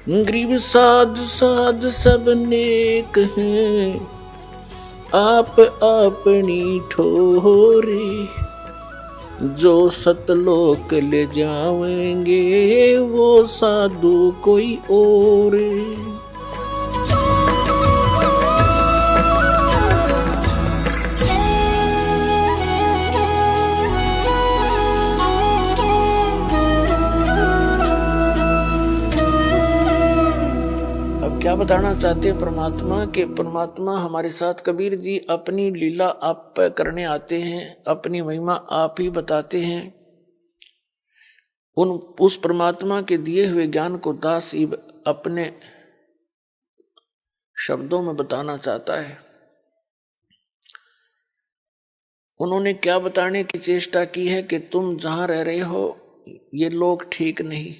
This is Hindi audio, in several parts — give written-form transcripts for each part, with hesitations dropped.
गरीब साध साध सब नेक हैं, आप अपनी ठोरे, जो सतलोक ले जाएंगे वो साधु कोई और। क्या बताना चाहते हैं परमात्मा के? परमात्मा हमारे साथ कबीर जी अपनी लीला आप करने आते हैं, अपनी महिमा आप ही बताते हैं। उस परमात्मा के दिए हुए ज्ञान को दास ही अपने शब्दों में बताना चाहता है। उन्होंने क्या बताने की चेष्टा की है कि तुम जहां रह रहे हो ये लोग ठीक नहीं।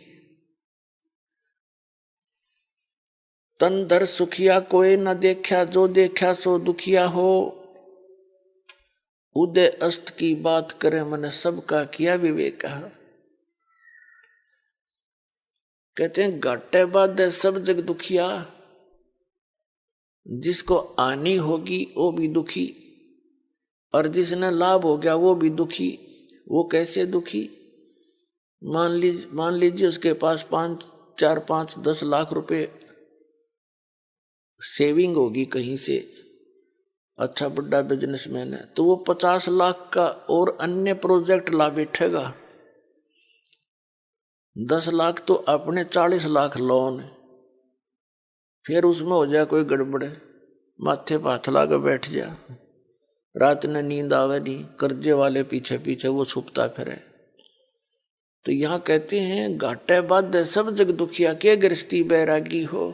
तन धर सुखिया कोई न देखा, जो देखा सो दुखिया हो। उदय अस्त की बात करे मैंने सबका किया विवेक। कहते हैं घाटे बाद सब जग दुखिया, जिसको आनी होगी वो भी दुखी और जिसने लाभ हो गया वो भी दुखी। वो कैसे दुखी? मान लीजिए उसके पास 4-5-10 लाख रुपए सेविंग होगी कहीं से, अच्छा बड़ा बिजनेसमैन है, तो वो 50 लाख का और अन्य प्रोजेक्ट ला बैठेगा। 10 लाख तो अपने, 40 लाख लोन है। फिर उसमें हो जाए कोई गड़बड़, माथे पे हाथ ला के बैठ जा, रात में नींद आवे नहीं, कर्जे वाले पीछे पीछे वो छुपता फिरे। तो यहाँ कहते हैं घाटे बाद सब जग दुखिया, के गृहस्थी बैरागी हो।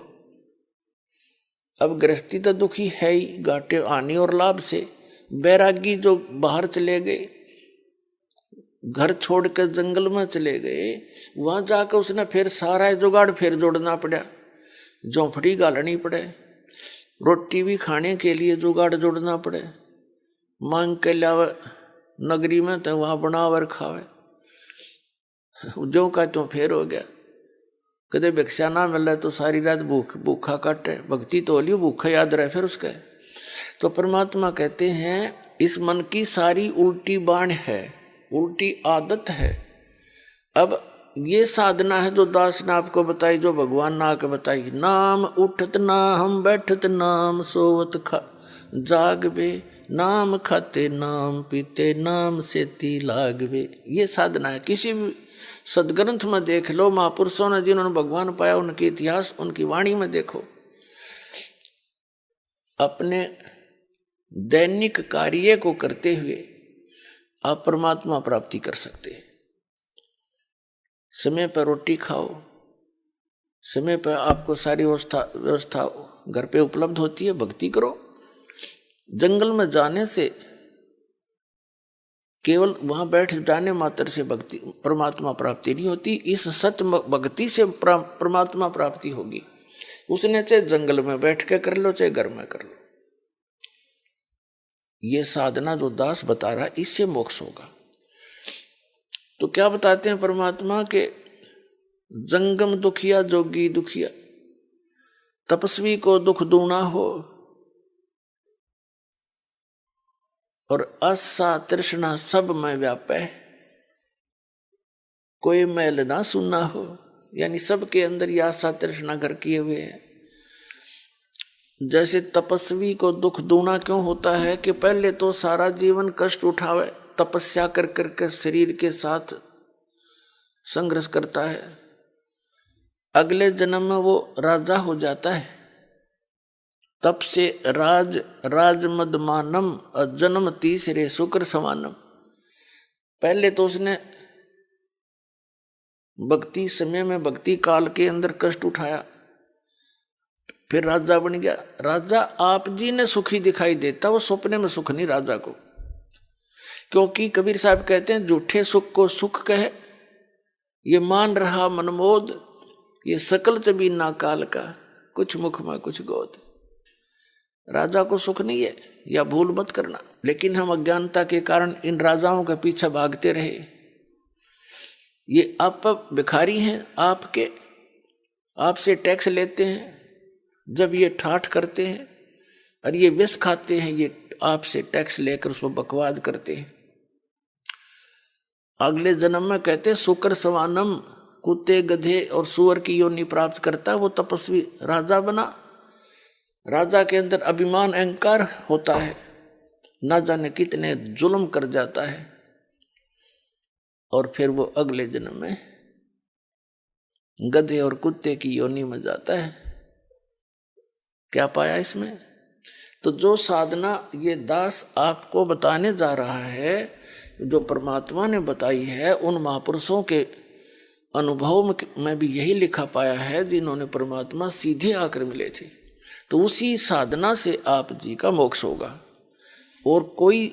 अब गृहस्थी तो दुखी है ही, घाटे हानि और लाभ से। बैरागी जो बाहर चले गए, घर छोड़कर जंगल में चले गए, वहां जाकर उसने फिर सारा जुगाड़ फिर जोड़ना पड़ा, झोंपड़ी गालनी पड़े, रोटी भी खाने के लिए जुगाड़ जोड़ना पड़े, मांग के लावे नगरी में तो वहां बनावर खावे। जो का तो फिर हो गया, कदे भिक्षा ना मिले तो सारी रात भूखा काटे, भक्ति तो लियो भूखा याद रहे फिर उसके। तो परमात्मा कहते हैं इस मन की सारी उल्टी बाण है, उल्टी आदत है। अब ये साधना है जो दास ने आपको बताई, जो भगवान ने आके बताई। नाम उठत ना हम बैठत नाम सोवत खा जागवे, नाम खाते नाम पीते नाम से ती लागवे। ये साधना है। किसी भी सदग्रंथ में देख लो, महापुरुषों ने जिन्होंने भगवान पाया उनके इतिहास, उनकी वाणी में देखो, अपने दैनिक कार्य को करते हुए आप परमात्मा प्राप्ति कर सकते हैं। समय पर रोटी खाओ, समय पर आपको सारी व्यवस्था घर पे उपलब्ध होती है, भक्ति करो। जंगल में जाने से, केवल वहां बैठ जाने मात्र से भक्ति परमात्मा प्राप्ति नहीं होती, इस सत्य भक्ति से परमात्मा प्राप्ति होगी। उसने चाहे जंगल में बैठ के कर लो, चाहे घर में कर लो। ये साधना जो दास बता रहा, इससे मोक्ष होगा। तो क्या बताते हैं परमात्मा के? जंगम दुखिया जोगी दुखिया, तपस्वी को दुख दूना हो, और आशा तृष्णा सब में व्यापे, कोई मैल ना सुनना हो। यानी सबके अंदर ये आशा तृष्णा घर किए हुए है। जैसे तपस्वी को दुख दूना क्यों होता है कि पहले तो सारा जीवन कष्ट उठावे, तपस्या कर करके शरीर के साथ संघर्ष करता है, अगले जन्म में वो राजा हो जाता है। तप से राज मदमानम, जन्म तीसरे शुक्र समानम। पहले तो उसने भक्ति समय में, भक्ति काल के अंदर कष्ट उठाया, फिर राजा बन गया। राजा आप जी ने सुखी दिखाई देता, वो सपने में सुख नहीं राजा को। क्योंकि कबीर साहब कहते हैं झूठे सुख को सुख कहे, ये मान रहा मनमोद, ये सकल चबीना काल का, कुछ मुख में कुछ गोद। राजा को सुख नहीं है, या भूल मत करना। लेकिन हम अज्ञानता के कारण इन राजाओं के पीछे भागते रहे। ये आप भिखारी हैं आपके, आपसे टैक्स लेते हैं, जब ये ठाठ करते हैं और ये विष खाते हैं, ये आपसे टैक्स लेकर उसको बकवाद करते हैं। अगले जन्म में कहते शुक्र सवानम, कुत्ते गधे और सुअर की योनि प्राप्त करता है। वो तपस्वी राजा बना, राजा के अंदर अभिमान अहंकार होता है, ना जाने कितने जुल्म कर जाता है, और फिर वो अगले जन्म में गधे और कुत्ते की योनि में जाता है। क्या पाया इसमें? तो जो साधना ये दास आपको बताने जा रहा है, जो परमात्मा ने बताई है, उन महापुरुषों के अनुभव में भी यही लिखा पाया है, जिन्होंने परमात्मा सीधे आकर मिले थे। तो उसी साधना से आप जी का मोक्ष होगा, और कोई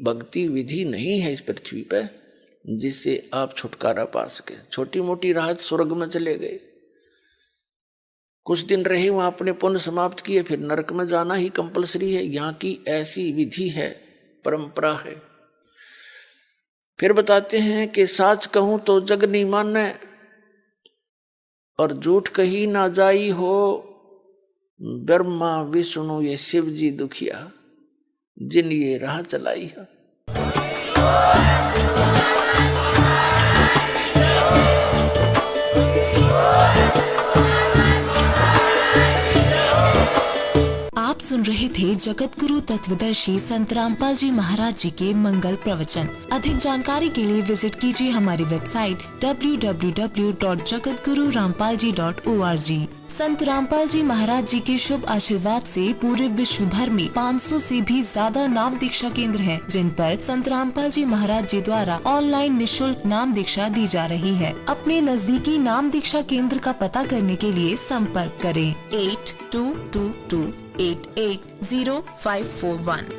भक्ति विधि नहीं है इस पृथ्वी पर जिससे आप छुटकारा पा सके। छोटी मोटी राहत, स्वर्ग में चले गए, कुछ दिन रहे वहां, अपने पुण्य समाप्त किए, फिर नरक में जाना ही कंपलसरी है। यहाँ की ऐसी विधि है, परंपरा है। फिर बताते हैं कि साच कहूं तो जग नहीं माने, और झूठ कही ना जाई हो, ब्रह्मा विष्णु ये शिव जी दुखिया, जिन ये राह चलाई है। आप सुन रहे थे जगत गुरु तत्वदर्शी संत रामपाल जी महाराज जी के मंगल प्रवचन। अधिक जानकारी के लिए विजिट कीजिए हमारी वेबसाइट www.jagatgururampalji.org। संत रामपाल जी महाराज जी के शुभ आशीर्वाद से पूरे विश्व भर में 500 से भी ज्यादा नाम दीक्षा केंद्र हैं, जिन पर संत रामपाल जी महाराज जी द्वारा ऑनलाइन निशुल्क नाम दीक्षा दी जा रही है। अपने नजदीकी नाम दीक्षा केंद्र का पता करने के लिए संपर्क करें 8222880541।